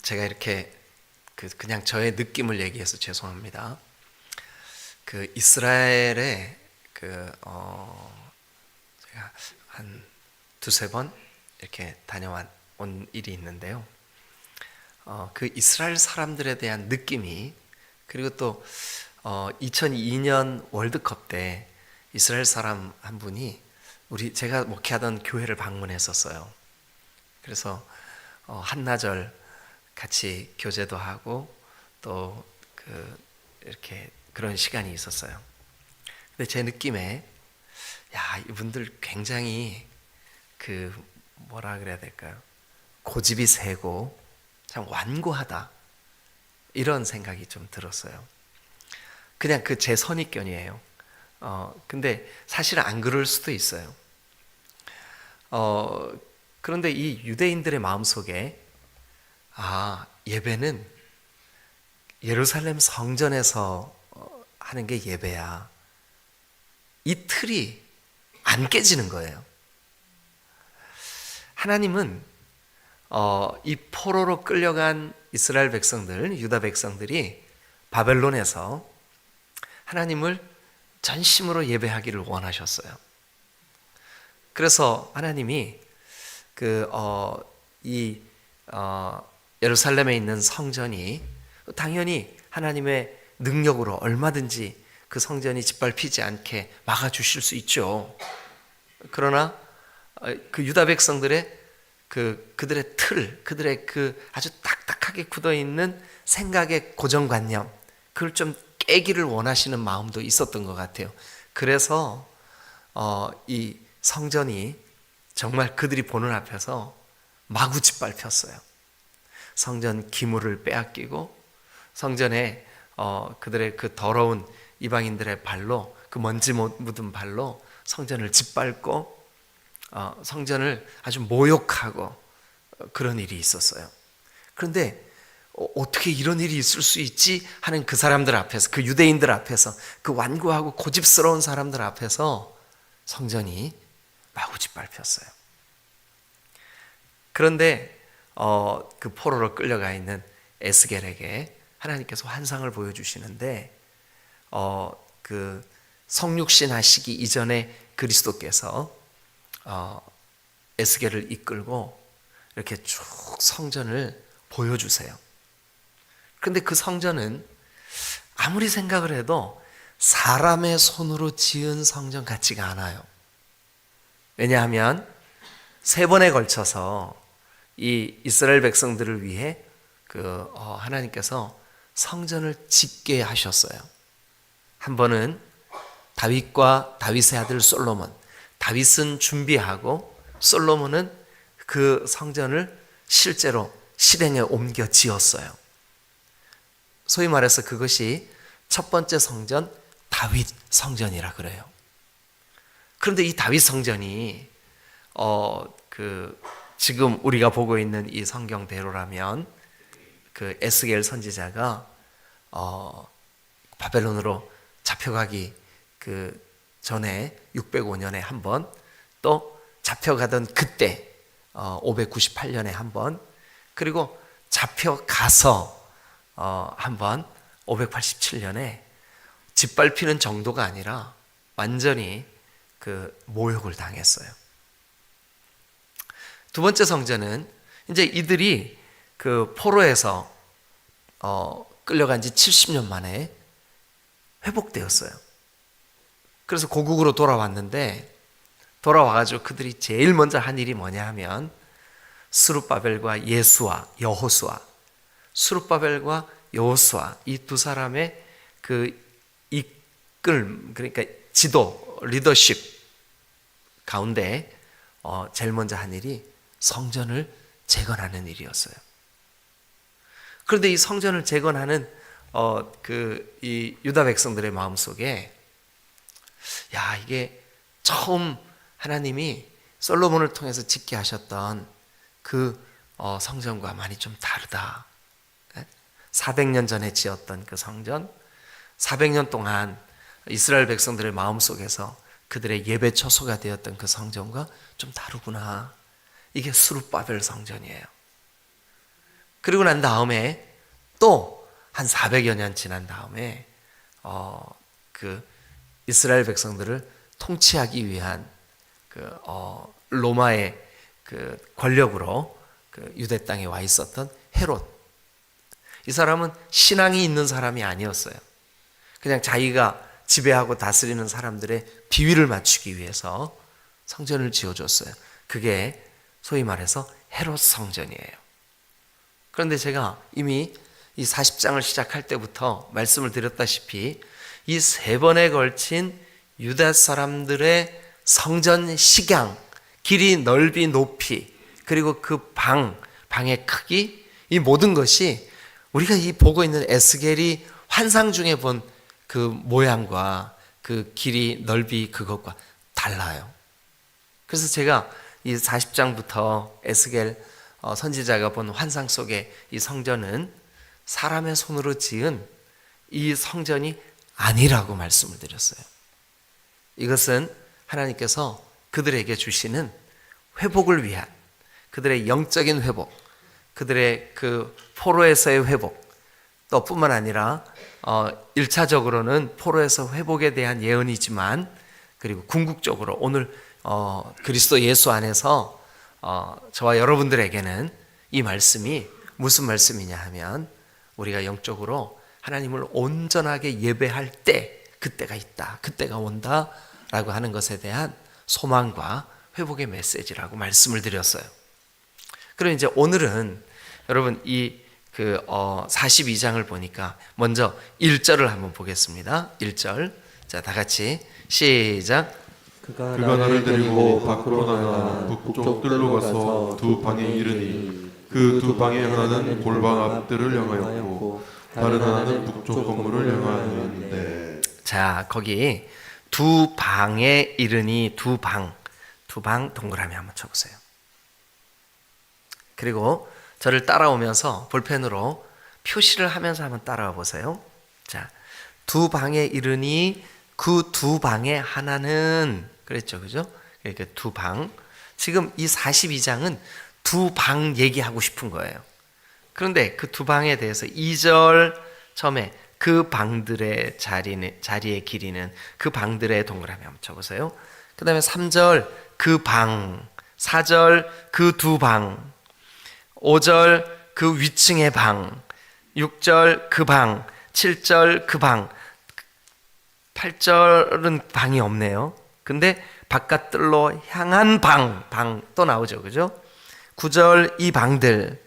제가 이렇게 그냥 저의 느낌을 얘기해서 죄송합니다. 이스라엘에 제가 한 두세 번 이렇게 다녀온 일이 있는데요. 이스라엘 사람들에 대한 느낌이, 그리고 또 2002년 월드컵 때 이스라엘 사람 한 분이 제가 목회하던 교회를 방문했었어요. 그래서 한나절 같이 교제도 하고 또 이렇게 그런 시간이 있었어요. 근데 제 느낌에 이분들 굉장히 뭐라 그래야 될까요? 고집이 세고 참 완고하다, 이런 생각이 좀 들었어요. 그냥 제 선입견이에요. 근데 사실은 안 그럴 수도 있어요. 그런데 이 유대인들의 마음속에 예배는 예루살렘 성전에서 하는 게 예배야, 이 틀이 안 깨지는 거예요. 하나님은 이 포로로 끌려간 이스라엘 백성들, 유다 백성들이 바벨론에서 하나님을 전심으로 예배하기를 원하셨어요. 그래서 하나님이 예루살렘에 있는 성전이 당연히 하나님의 능력으로 얼마든지 그 성전이 짓밟히지 않게 막아주실 수 있죠. 그러나 유다 백성들의 그들의 틀, 그들의 아주 딱딱하게 굳어있는 생각의 고정관념, 그걸 좀 깨기를 원하시는 마음도 있었던 것 같아요. 그래서 이 성전이 정말 그들이 보는 앞에서 마구 짓밟혔어요. 성전 기물을 빼앗기고, 성전에 그들의 더러운 이방인들의 발로, 먼지 묻은 발로 성전을 짓밟고 성전을 아주 모욕하고 그런 일이 있었어요. 그런데 어떻게 이런 일이 있을 수 있지 하는 그 사람들 앞에서, 그 유대인들 앞에서, 그 완고하고 고집스러운 사람들 앞에서 성전이 마구 짓밟혔어요. 그런데 그 포로로 끌려가 있는 에스겔에게 하나님께서 환상을 보여주시는데, 성육신 하시기 이전에 그리스도께서 에스겔을 이끌고 이렇게 쭉 성전을 보여주세요. 그런데 그 성전은 아무리 생각을 해도 사람의 손으로 지은 성전 같지가 않아요. 왜냐하면 3번에 걸쳐서 이 이스라엘 백성들을 위해 하나님께서 성전을 짓게 하셨어요. 한 번은 다윗과 다윗의 아들 솔로몬, 다윗은 준비하고 솔로몬은 그 성전을 실제로 실행에 옮겨 지었어요. 소위 말해서 그것이 첫 번째 성전, 다윗 성전이라 그래요. 그런데 이 다윗 성전이 지금 우리가 보고 있는 이 성경대로라면 에스겔 선지자가 바벨론으로 잡혀가기 전에 605년에 한 번, 또 잡혀가던 그때 598년에 한 번, 그리고 잡혀가서 한 번 587년에 짓밟히는 정도가 아니라 완전히 모욕을 당했어요. 두 번째 성전은 이제 이들이 포로에서 끌려간 지 70년 만에 회복되었어요. 그래서 고국으로 돌아왔는데, 돌아와가지고 그들이 제일 먼저 한 일이 뭐냐 하면 스룹바벨과 여호수아, 스룹바벨과 여호수아, 이 두 사람의 그러니까 지도, 리더십 가운데 제일 먼저 한 일이 성전을 재건하는 일이었어요. 그런데 이 성전을 재건하는 이 유다 백성들의 마음속에 이게 처음 하나님이 솔로몬을 통해서 짓게 하셨던 성전과 많이 좀 다르다. 400년 전에 지었던 그 성전, 400년 동안 이스라엘 백성들의 마음속에서 그들의 예배 처소가 되었던 그 성전과 좀 다르구나. 이게 스룹바벨 성전이에요. 그리고 난 다음에 또 한 400여 년 지난 다음에 그 이스라엘 백성들을 통치하기 위한 로마의 그 권력으로 그 유대 땅에 와 있었던 헤롯. 이 사람은 신앙이 있는 사람이 아니었어요. 그냥 자기가 지배하고 다스리는 사람들의 비위를 맞추기 위해서 성전을 지어줬어요. 그게 소위 말해서 헤롯 성전이에요. 그런데 제가 이미 이 40장을 시작할 때부터 말씀을 드렸다시피 이 3번에 걸친 유다 사람들의 성전 식양, 길이, 넓이, 높이, 그리고 그 방의 크기, 이 모든 것이 우리가 이 보고 있는 에스겔이 환상 중에 본 그 모양과 그 길이, 넓이 그것과 달라요. 그래서 제가 이 40장부터 에스겔 선지자가 본 환상 속의 이 성전은 사람의 손으로 지은 이 성전이 아니라고 말씀을 드렸어요. 이것은 하나님께서 그들에게 주시는 회복을 위한, 그들의 영적인 회복, 그들의 그 포로에서의 회복, 또 뿐만 아니라 1차적으로는 포로에서 회복에 대한 예언이지만, 그리고 궁극적으로 오늘 그리스도 예수 안에서 저와 여러분들에게는 이 말씀이 무슨 말씀이냐 하면, 우리가 영적으로 하나님을 온전하게 예배할 때, 그때가 있다, 그때가 온다 라고 하는 것에 대한 소망과 회복의 메시지라고 말씀을 드렸어요. 그럼 이제 오늘은 여러분 이 42장을 보니까 먼저 1절을 한번 보겠습니다. 1절. 자, 다 같이 시작. 그가 나를 데리고 밖으로 나가 북쪽 뜰로 가서 두 방에 이르니 그 두 방의 하나는 골방 앞뜰을 향하였고 다른 하나는 북쪽 건물을 향하였는데. 자, 거기 두 방에 이르니 두 방 동그라미 한번 쳐보세요. 그리고 저를 따라오면서 볼펜으로 표시를 하면서 한번 따라와 보세요. 자, 두 방에 이르니 그 두 방의 하나는, 그랬죠, 그죠? 그러니까 두 방. 지금 이 42장은 두 방 얘기하고 싶은 거예요. 그런데 그 두 방에 대해서 2절 처음에 그 방들의 자리의 길이는, 그 방들의 동그라미 한번 쳐보세요. 그 다음에 3절 그 방, 4절 그 두 방, 5절 그 위층의 방, 6절 그 방, 7절 그 방, 8절은 방이 없네요. 근데 바깥뜰로 향한 방 또 나오죠, 그죠? 9절 이 방들,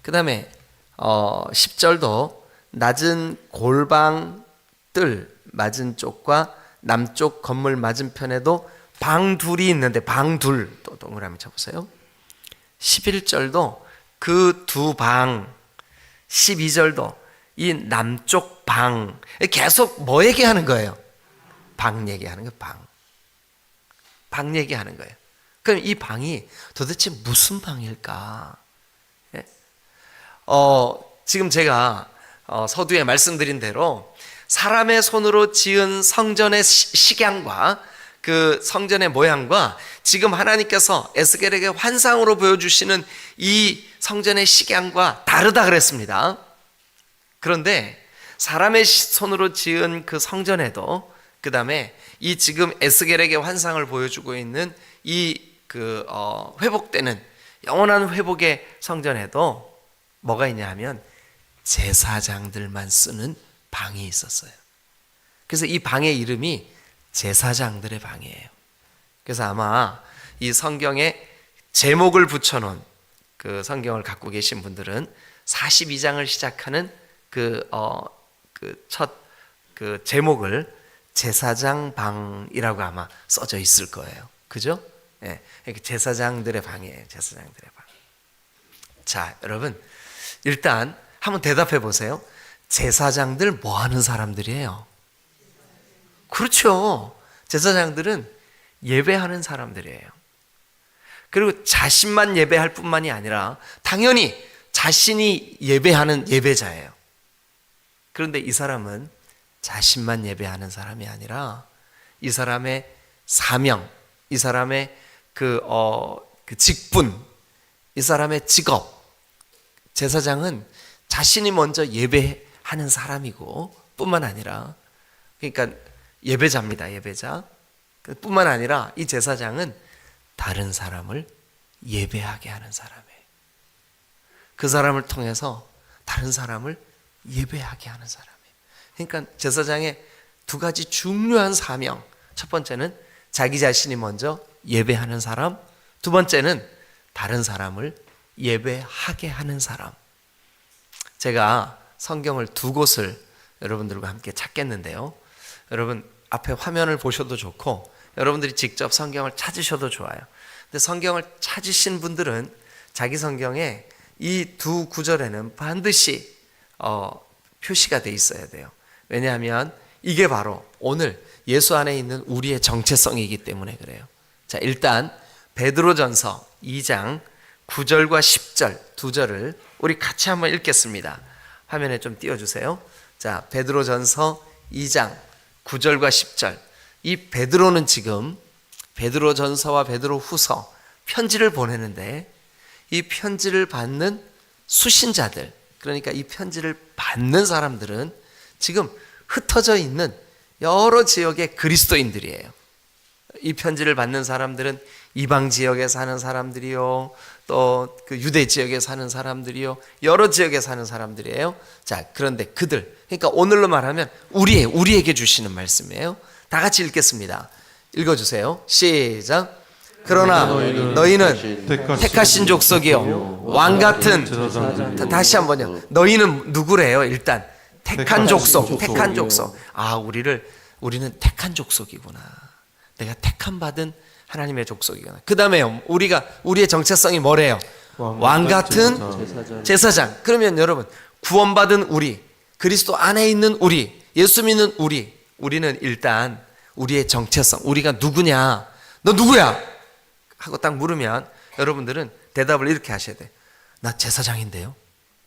그 다음에 10절도 낮은 골방 뜰 맞은 쪽과 남쪽 건물 맞은편에도 방 둘이 있는데 방 둘 또 동그라미 쳐보세요. 11절도 그 두 방, 12절도 이 남쪽 방, 계속 뭐 얘기하는 거예요? 방 얘기하는 거예요. 방 얘기하는 거예요. 그럼 이 방이 도대체 무슨 방일까? 예? 지금 제가 서두에 말씀드린 대로 사람의 손으로 지은 성전의 식양과 그 성전의 모양과 지금 하나님께서 에스겔에게 환상으로 보여주시는 이 성전의 식양과 다르다 그랬습니다. 그런데 사람의 손으로 지은 그 성전에도, 그 다음에 이 지금 에스겔에게 환상을 보여주고 있는 이 회복되는 영원한 회복의 성전에도 뭐가 있냐 하면 제사장들만 쓰는 방이 있었어요. 그래서 이 방의 이름이 제사장들의 방이에요. 그래서 아마 이 성경에 제목을 붙여놓은 그 성경을 갖고 계신 분들은 42장을 시작하는 첫 제목을 제사장 방이라고 아마 써져 있을 거예요. 그죠? 예, 제사장들의 방이에요. 제사장들의 방. 자, 여러분 일단 한번 대답해 보세요. 제사장들 뭐 하는 사람들이에요? 그렇죠. 제사장들은 예배하는 사람들이에요. 그리고 자신만 예배할 뿐만이 아니라 당연히 자신이 예배하는 예배자예요. 그런데 이 사람은 자신만 예배하는 사람이 아니라 이 사람의 사명, 이 사람의 그 직분, 이 사람의 직업, 제사장은 자신이 먼저 예배하는 사람이고 뿐만 아니라, 그러니까 예배자입니다. 예배자. 뿐만 아니라 이 제사장은 다른 사람을 예배하게 하는 사람이에요. 그 사람을 통해서 다른 사람을 예배하게 하는 사람이에요. 그러니까 제사장의 두 가지 중요한 사명. 첫 번째는 자기 자신이 먼저 예배하는 사람, 두 번째는 다른 사람을 예배하게 하는 사람. 제가 성경을 두 곳을 여러분들과 함께 찾겠는데요. 여러분 앞에 화면을 보셔도 좋고 여러분들이 직접 성경을 찾으셔도 좋아요. 근데 성경을 찾으신 분들은 자기 성경에 이 두 구절에는 반드시 표시가 돼 있어야 돼요. 왜냐하면 이게 바로 오늘 예수 안에 있는 우리의 정체성이기 때문에 그래요. 자, 일단 베드로전서 2장 9절과 10절 두 절을 우리 같이 한번 읽겠습니다. 화면에 좀 띄워주세요. 자, 베드로전서 2장 9절과 10절. 이 베드로는 지금 베드로전서와 베드로후서 편지를 보내는데 이 편지를 받는 수신자들, 그러니까 이 편지를 받는 사람들은 지금 흩어져 있는 여러 지역의 그리스도인들이에요. 이 편지를 받는 사람들은 이방 지역에 사는 사람들이요, 또 그 유대 지역에 사는 사람들이요, 여러 지역에 사는 사람들이에요. 자, 그런데 그들, 그러니까 오늘로 말하면 우리에게 주시는 말씀이에요. 다 같이 읽겠습니다. 읽어주세요. 시작. 그러나 너희는 택하신 족속이요 왕같은, 다시 한번요. 너희는 누구래요? 일단 택한 족속, 택한 족속. 아, 우리는 택한 족속이구나. 내가 택함 받은 하나님의 족속이구나. 그 다음에요, 우리의 정체성이 뭐래요? 왕같은 제사장. 그러면 여러분, 구원받은 우리, 그리스도 안에 있는 우리, 예수 믿는 우리는 일단 우리의 정체성, 우리가 누구냐, 너 누구야? 하고 딱 물으면 여러분들은 대답을 이렇게 하셔야 돼요. 나 제사장인데요.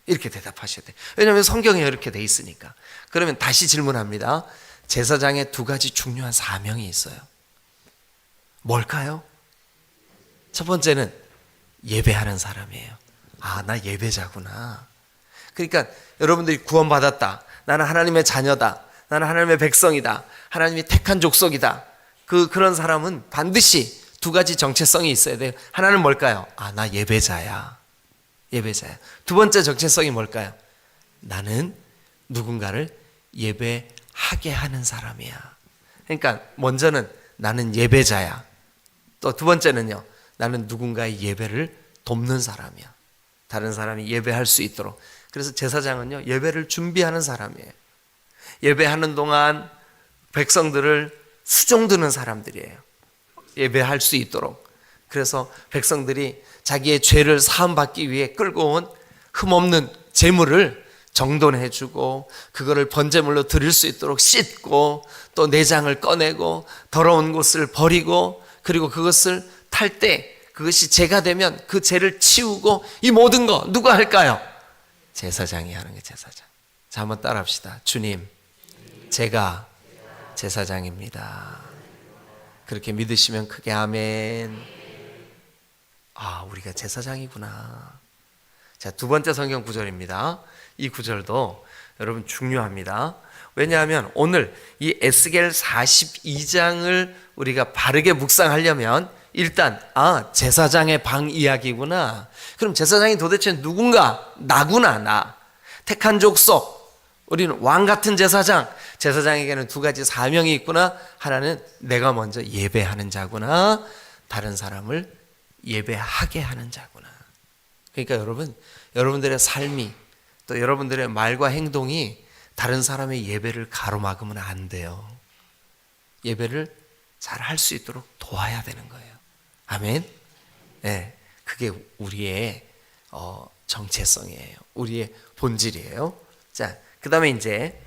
이렇게 대답하셔야 돼요. 왜냐하면 성경에 이렇게 돼 있으니까. 그러면 다시 질문합니다. 제사장의 두 가지 중요한 사명이 있어요. 뭘까요? 첫 번째는 예배하는 사람이에요. 아, 나 예배자구나. 그러니까 여러분들이 구원받았다, 나는 하나님의 자녀다, 나는 하나님의 백성이다, 하나님이 택한 족속이다, 그런 사람은 반드시 두 가지 정체성이 있어야 돼요. 하나는 뭘까요? 아, 나 예배자야. 예배자야. 두 번째 정체성이 뭘까요? 나는 누군가를 예배하게 하는 사람이야. 그러니까 먼저는 나는 예배자야. 또 두 번째는요, 나는 누군가의 예배를 돕는 사람이야. 다른 사람이 예배할 수 있도록. 그래서 제사장은요, 예배를 준비하는 사람이에요. 예배하는 동안 백성들을 수종드는 사람들이에요. 예배할 수 있도록. 그래서 백성들이 자기의 죄를 사함받기 위해 끌고 온 흠없는 제물을 정돈해주고 그거를 번제물로 드릴 수 있도록 씻고 또 내장을 꺼내고 더러운 것을 버리고 그리고 그것을 탈 때 그것이 죄가 되면 그 죄를 치우고 이 모든 거 누가 할까요? 제사장이 하는 게 제사장. 자, 한번 따라 합시다. 주님, 제가 제사장입니다. 그렇게 믿으시면 크게 아멘. 아, 우리가 제사장이구나. 자, 두 번째 성경 구절입니다. 이 구절도 여러분 중요합니다. 왜냐하면 오늘 이 에스겔 42장을 우리가 바르게 묵상하려면 일단 제사장의 방 이야기구나. 그럼 제사장이 도대체 누군가? 나구나, 나. 택한 족속. 우리는 왕같은 제사장. 제사장에게는 두 가지 사명이 있구나. 하나는 내가 먼저 예배하는 자구나. 다른 사람을 예배하게 하는 자구나. 그러니까 여러분들의 삶이 또 여러분들의 말과 행동이 다른 사람의 예배를 가로막으면 안 돼요. 예배를 잘 할 수 있도록 도와야 되는 거예요. 아멘. 네, 그게 우리의 정체성이에요. 우리의 본질이에요. 자, 그 다음에 이제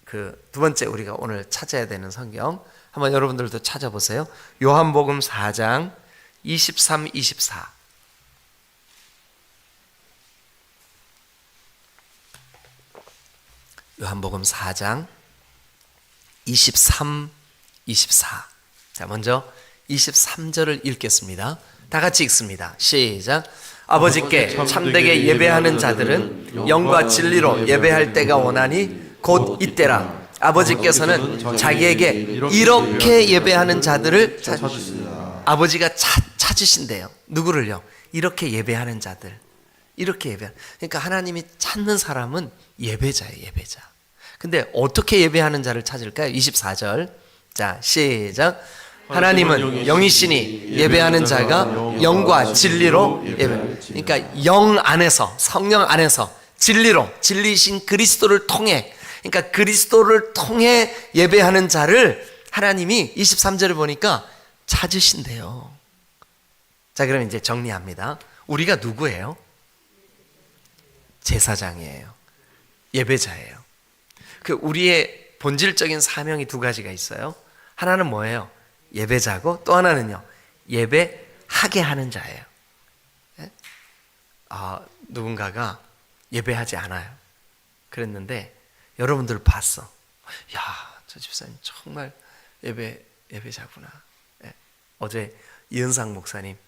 그 두 번째 우리가 오늘 찾아야 되는 성경 한번 여러분들도 찾아보세요. 요한복음 4장 23, 24. 요한복음 4장 23, 24. 자, 먼저 23절을 읽겠습니다. 다 같이 읽습니다. 시작. 아버지께 참되게 예배하는 자들은 영과 진리로 예배할 때가 오나니 곧 이때라. 아버지께서는 자기에게 이렇게 예배하는 자들을 아버지가 찾으신대요. 누구를요? 이렇게 예배하는 자들. 이렇게 예배. 그러니까 하나님이 찾는 사람은 예배자예요, 예배자. 근데 어떻게 예배하는 자를 찾을까요? 24절. 자, 시작. 하나님은 영이시니 예배하는 자가 영과 진리로 예배. 그러니까 영 안에서, 성령 안에서 진리로, 진리이신 그리스도를 통해, 그러니까 그리스도를 통해 예배하는 자를 하나님이 23절을 보니까 찾으신대요. 자, 그럼 이제 정리합니다. 우리가 누구예요? 제사장이에요. 예배자예요. 그 우리의 본질적인 사명이 두 가지가 있어요. 하나는 뭐예요? 예배자고, 또 하나는요, 예배하게 하는 자예요. 누군가가 예배하지 않아요. 그랬는데 여러분들 봤어. 야, 저 집사님 정말 예배자구나. 어제 이은상 목사님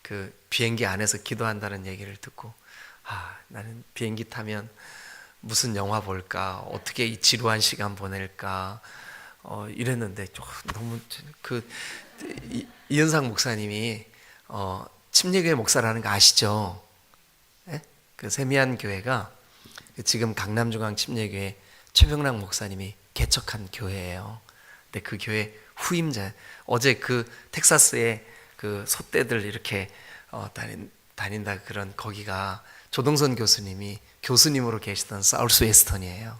그 비행기 안에서 기도한다는 얘기를 듣고, 나는 비행기 타면 무슨 영화 볼까, 어떻게 이 지루한 시간 보낼까, 이랬는데 너무 이은상 목사님이 침례교회 목사라는 거 아시죠? 예? 그 세미안 교회가 지금 강남중앙 침례교회 최병락 목사님이 개척한 교회예요. 근데 그 교회 후임자, 어제 그 텍사스에 그 소떼들 이렇게 다닌다 그런 거기가 조동선 교수님이 교수님으로 계시던 사우스 웨스턴이에요.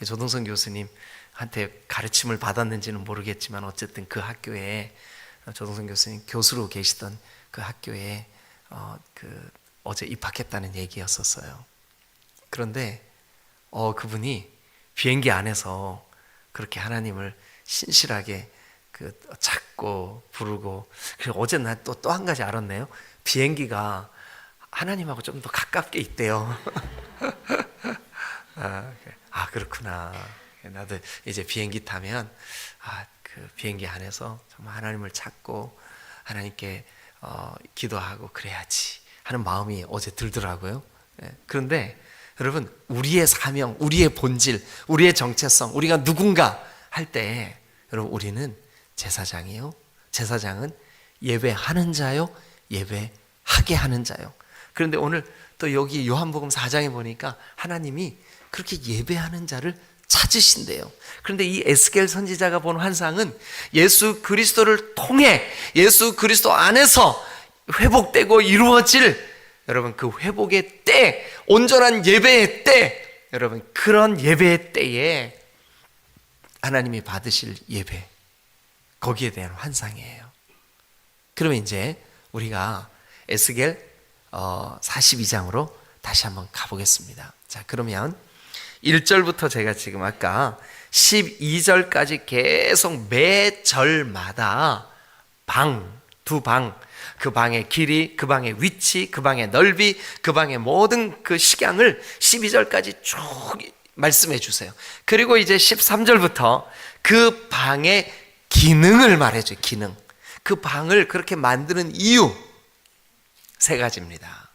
조동선 교수님한테 가르침을 받았는지는 모르겠지만 어쨌든 그 학교에 조동선 교수님 교수로 계시던 그 학교에 어제 입학했다는 얘기였었어요. 그런데 그분이 비행기 안에서 그렇게 하나님을 신실하게 찾고 부르고, 그리고 어제 난 또 한 가지 알았네요. 비행기가 하나님하고 좀 더 가깝게 있대요. 그렇구나. 나도 이제 비행기 타면 그 비행기 안에서 정말 하나님을 찾고 하나님께 기도하고 그래야지 하는 마음이 어제 들더라고요. 그런데 여러분, 우리의 사명, 우리의 본질, 우리의 정체성, 우리가 누군가 할 때 여러분, 우리는 제사장이요. 제사장은 예배하는 자요, 예배하게 하는 자요. 그런데 오늘 또 여기 요한복음 4장에 보니까 하나님이 그렇게 예배하는 자를 찾으신대요. 그런데 이 에스겔 선지자가 본 환상은 예수 그리스도를 통해, 예수 그리스도 안에서 회복되고 이루어질, 여러분, 그 회복의 때, 온전한 예배의 때, 여러분, 그런 예배의 때에 하나님이 받으실 예배, 거기에 대한 환상이에요. 그러면 이제 우리가 에스겔 42장으로 다시 한번 가보겠습니다. 자, 그러면 1절부터 제가 지금 아까 12절까지 계속 매 절마다 두 방, 그 방의 길이, 그 방의 위치, 그 방의 넓이, 그 방의 모든 그 식양을 12절까지 쭉 말씀해 주세요. 그리고 이제 13절부터 그 방의 기능을 말해줘요. 기능. 그 방을 그렇게 만드는 이유 세 가지입니다.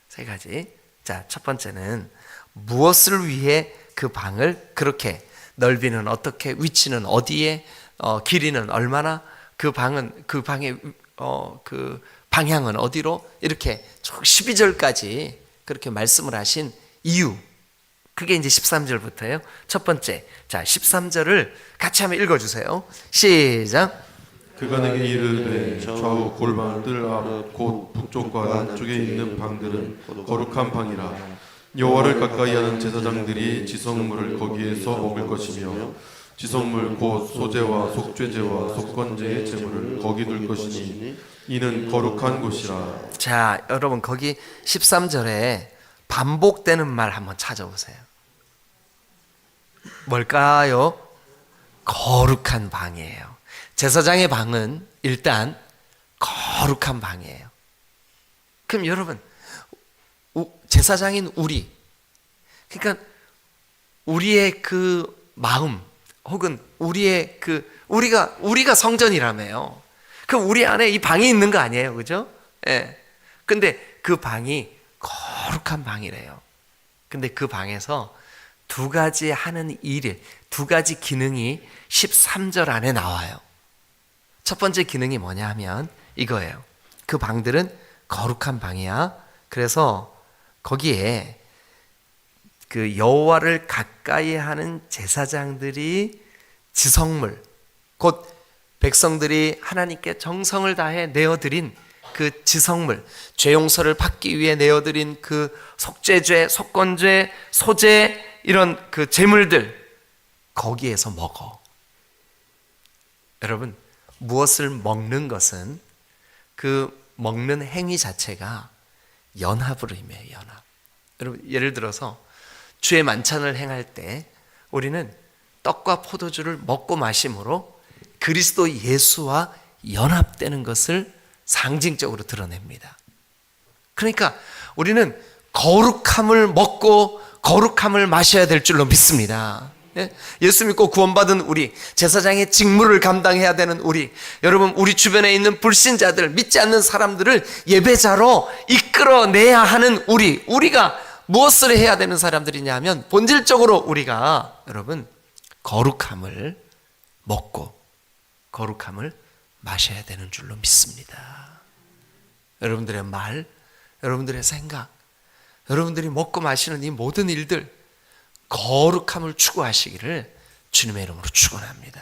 세 가지. 자, 첫 번째는 무엇을 위해 그 방을 그렇게, 넓이는 어떻게, 위치는 어디에, 길이는 얼마나, 그 방은, 그 방의 그 방향은 어디로, 이렇게 쭉 12절까지 그렇게 말씀을 하신 이유, 그게 이제 13절부터예요. 첫 번째. 자, 13절을 같이 한번 읽어주세요. 시작. 그가 내게 이르되 좌우 골방 뜰 앞 곧 북쪽과 남쪽에 있는 방들은 거룩한 방이라. 여호와를 가까이 하는 제사장들이 지성물을 거기에서 먹을 것이며 지성물 곧 소제와 속죄제와 속건제의 제물을 거기 둘 것이니 이는 거룩한 곳이라. 자, 여러분, 거기 13절에 반복되는 말 한번 찾아보세요. 뭘까요? 거룩한 방이에요. 제사장의 방은 일단 거룩한 방이에요. 그럼 여러분, 제사장인 우리, 그러니까 우리의 그 마음, 혹은 우리의 우리가 성전이라며요. 그럼 우리 안에 이 방이 있는 거 아니에요, 그죠? 예. 근데 그 방이 거룩한 방이래요. 근데 그 방에서 두 가지 하는 일, 두 가지 기능이 13절 안에 나와요. 첫 번째 기능이 뭐냐 하면 이거예요. 그 방들은 거룩한 방이야. 그래서 거기에 그 여호와를 가까이 하는 제사장들이 지성물, 곧 백성들이 하나님께 정성을 다해 내어드린 그 지성물, 죄 용서를 받기 위해 내어드린 그 속죄죄, 속건죄, 소죄 이런 그 제물들 거기에서 먹어. 여러분, 무엇을 먹는 것은 그 먹는 행위 자체가 연합을 의미해요. 연합. 여러분, 예를 들어서 주의 만찬을 행할 때 우리는 떡과 포도주를 먹고 마심으로 그리스도 예수와 연합되는 것을 상징적으로 드러냅니다. 그러니까 우리는 거룩함을 먹고 거룩함을 마셔야 될 줄로 믿습니다. 예수 믿고 구원받은 우리, 제사장의 직무를 감당해야 되는 우리, 여러분, 우리 주변에 있는 불신자들, 믿지 않는 사람들을 예배자로 이끌어내야 하는 우리가 무엇을 해야 되는 사람들이냐 하면 본질적으로 우리가 여러분 거룩함을 먹고 거룩함을 마셔야 되는 줄로 믿습니다. 여러분들의 말, 여러분들의 생각, 여러분들이 먹고 마시는 이 모든 일들 거룩함을 추구하시기를 주님의 이름으로 축원합니다.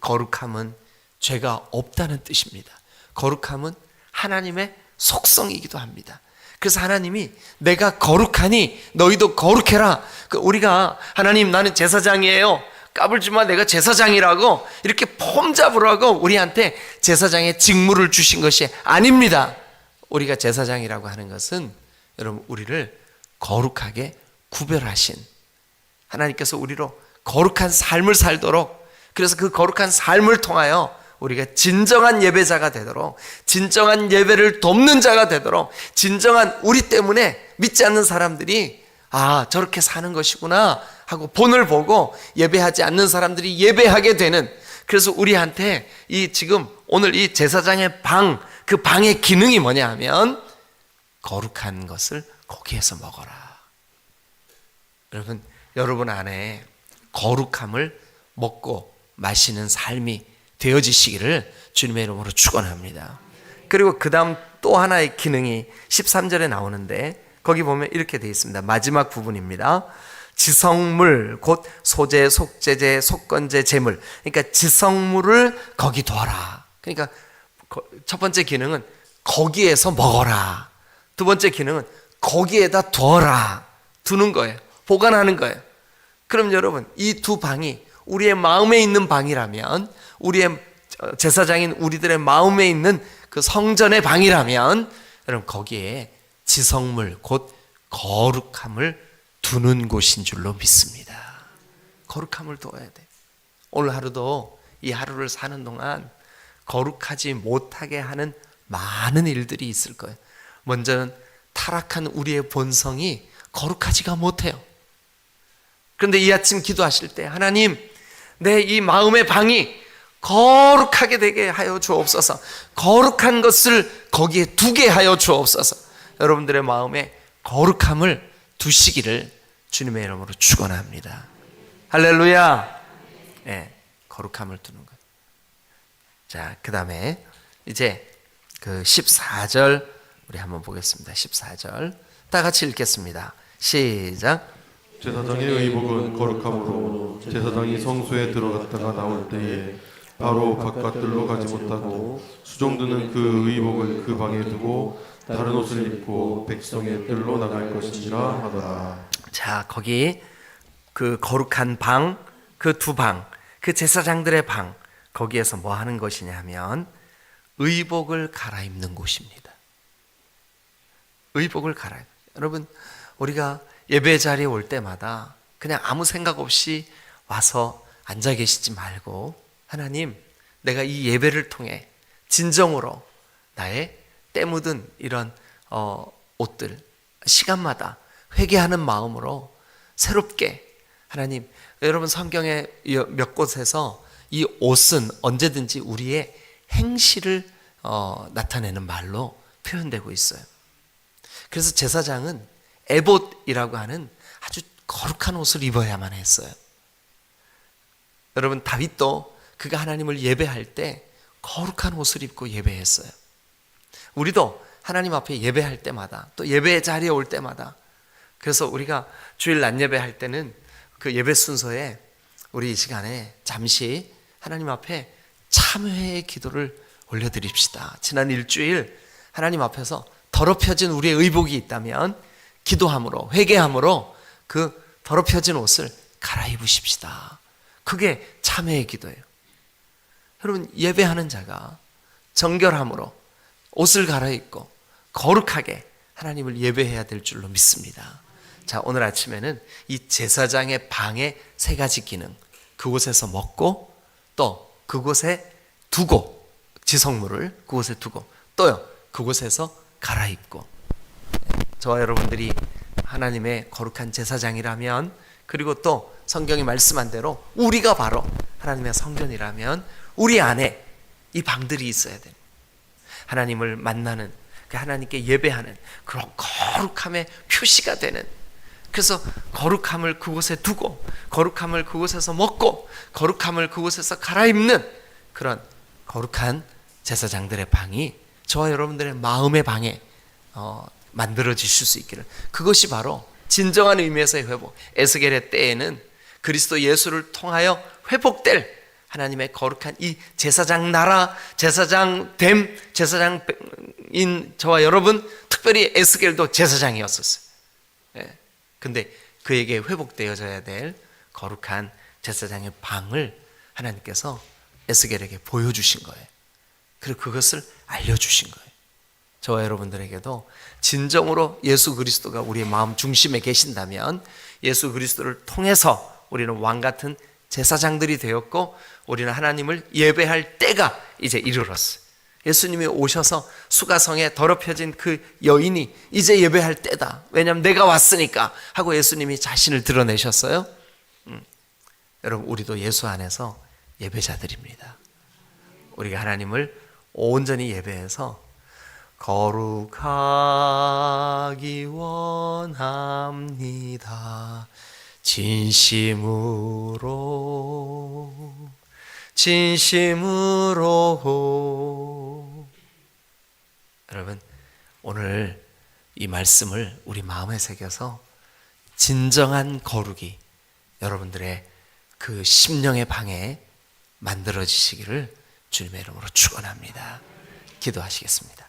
거룩함은 죄가 없다는 뜻입니다. 거룩함은 하나님의 속성이기도 합니다. 그래서 하나님이 내가 거룩하니 너희도 거룩해라. 우리가 하나님 나는 제사장이에요. 까불지마 내가 제사장이라고 이렇게 폼 잡으라고 우리한테 제사장의 직무를 주신 것이 아닙니다. 우리가 제사장이라고 하는 것은 여러분 우리를 거룩하게 구별하신 하나님께서 우리로 거룩한 삶을 살도록, 그래서 그 거룩한 삶을 통하여 우리가 진정한 예배자가 되도록, 진정한 예배를 돕는 자가 되도록, 진정한 우리 때문에 믿지 않는 사람들이 저렇게 사는 것이구나 하고 본을 보고 예배하지 않는 사람들이 예배하게 되는, 그래서 우리한테 이 지금 오늘 이 제사장의 방, 그 방의 기능이 뭐냐 하면 거룩한 것을 거기에서 먹어라. 여러분 안에 거룩함을 먹고 마시는 삶이 되어지시기를 주님의 이름으로 축원합니다. 그리고 그 다음 또 하나의 기능이 13절에 나오는데 거기 보면 이렇게 되어 있습니다. 마지막 부분입니다. 지성물 곧 소제, 속죄제, 속건제, 제물. 그러니까 지성물을 거기 둬라. 그러니까 첫 번째 기능은 거기에서 먹어라. 두 번째 기능은 거기에다 둬라. 두는 거예요. 보관하는 거예요. 그럼 여러분 이 두 방이 우리의 마음에 있는 방이라면, 우리의 제사장인 우리들의 마음에 있는 그 성전의 방이라면 여러분 거기에 지성물 곧 거룩함을 두는 곳인 줄로 믿습니다. 거룩함을 둬야 돼. 오늘 하루도 이 하루를 사는 동안 거룩하지 못하게 하는 많은 일들이 있을 거예요. 먼저는 타락한 우리의 본성이 거룩하지가 못해요. 그런데 이 아침 기도하실 때 하나님, 내 이 마음의 방이 거룩하게 되게 하여 주옵소서. 거룩한 것을 거기에 두게 하여 주옵소서. 여러분들의 마음에 거룩함을 두시기를 주님의 이름으로 축원합니다. 할렐루야. 네, 거룩함을 두는 것. 자, 그 다음에 이제 그 14절 우리 한번 보겠습니다. 14절 다 같이 읽겠습니다. 시작. 제사장의 의복은 거룩함으로 제사장이 성소에 들어갔다가 나올 때에 바로 바깥들로 가지 못하고 수종드는 그 의복을 그 방에 두고 다른 옷을 입고 백성의 뜰로 나갈 것이니라 하더라. 자, 거기 그 거룩한 방, 그 두 방, 그 제사장들의 방, 거기에서 뭐 하는 것이냐 하면 의복을 갈아입는 곳입니다. 의복을 갈아입는. 여러분, 우리가 예배 자리에 올 때마다 그냥 아무 생각 없이 와서 앉아 계시지 말고, 하나님, 내가 이 예배를 통해 진정으로 나의 때 묻은 이런 옷들, 시간마다 회개하는 마음으로 새롭게, 하나님, 여러분 성경에 몇 곳에서 이 옷은 언제든지 우리의 행실을 나타내는 말로 표현되고 있어요. 그래서 제사장은 에봇이라고 하는 아주 거룩한 옷을 입어야만 했어요. 여러분, 다윗도 그가 하나님을 예배할 때 거룩한 옷을 입고 예배했어요. 우리도 하나님 앞에 예배할 때마다, 또 예배 자리에 올 때마다, 그래서 우리가 주일 낮 예배할 때는 그 예배 순서에 우리 이 시간에 잠시 하나님 앞에 참회의 기도를 올려드립시다. 지난 일주일 하나님 앞에서 더럽혀진 우리의 의복이 있다면 기도함으로, 회개함으로 그 더럽혀진 옷을 갈아입으십시다. 그게 참회의 기도예요. 여러분, 예배하는 자가 정결함으로 옷을 갈아입고 거룩하게 하나님을 예배해야 될 줄로 믿습니다. 자, 오늘 아침에는 이 제사장의 방의 세 가지 기능, 그곳에서 먹고 또 그곳에 두고, 지성물을 그곳에 두고, 또요 그곳에서 갈아입고. 저와 여러분들이 하나님의 거룩한 제사장이라면, 그리고 또 성경이 말씀한 대로 우리가 바로 하나님의 성전이라면 우리 안에 이 방들이 있어야 돼요. 하나님을 만나는, 하나님께 예배하는 그런 거룩함의 표시가 되는, 그래서 거룩함을 그곳에 두고, 거룩함을 그곳에서 먹고, 거룩함을 그곳에서 갈아입는 그런 거룩한 제사장들의 방이 저와 여러분들의 마음의 방에 만들어지실 수 있기를. 그것이 바로 진정한 의미에서의 회복. 에스겔의 때에는 그리스도 예수를 통하여 회복될 하나님의 거룩한 이 제사장 나라, 제사장됨, 제사장인 저와 여러분, 특별히 에스겔도 제사장이었었어요. 근데 그에게 회복되어져야 될 거룩한 제사장의 방을 하나님께서 에스겔에게 보여주신 거예요. 그리고 그것을 알려주신 거예요. 저와 여러분들에게도 진정으로 예수 그리스도가 우리의 마음 중심에 계신다면 예수 그리스도를 통해서 우리는 왕같은 제사장들이 되었고, 우리는 하나님을 예배할 때가 이제 이르렀어요. 예수님이 오셔서 수가성에 더럽혀진 그 여인이 이제 예배할 때다, 왜냐하면 내가 왔으니까 하고 예수님이 자신을 드러내셨어요. 여러분, 우리도 예수 안에서 예배자들입니다. 우리가 하나님을 온전히 예배해서 거룩하기 원합니다. 진심으로. 여러분, 오늘 이 말씀을 우리 마음에 새겨서 진정한 거룩이 여러분들의 그 심령의 방에 만들어지시기를 주님의 이름으로 축원합니다. 기도하시겠습니다.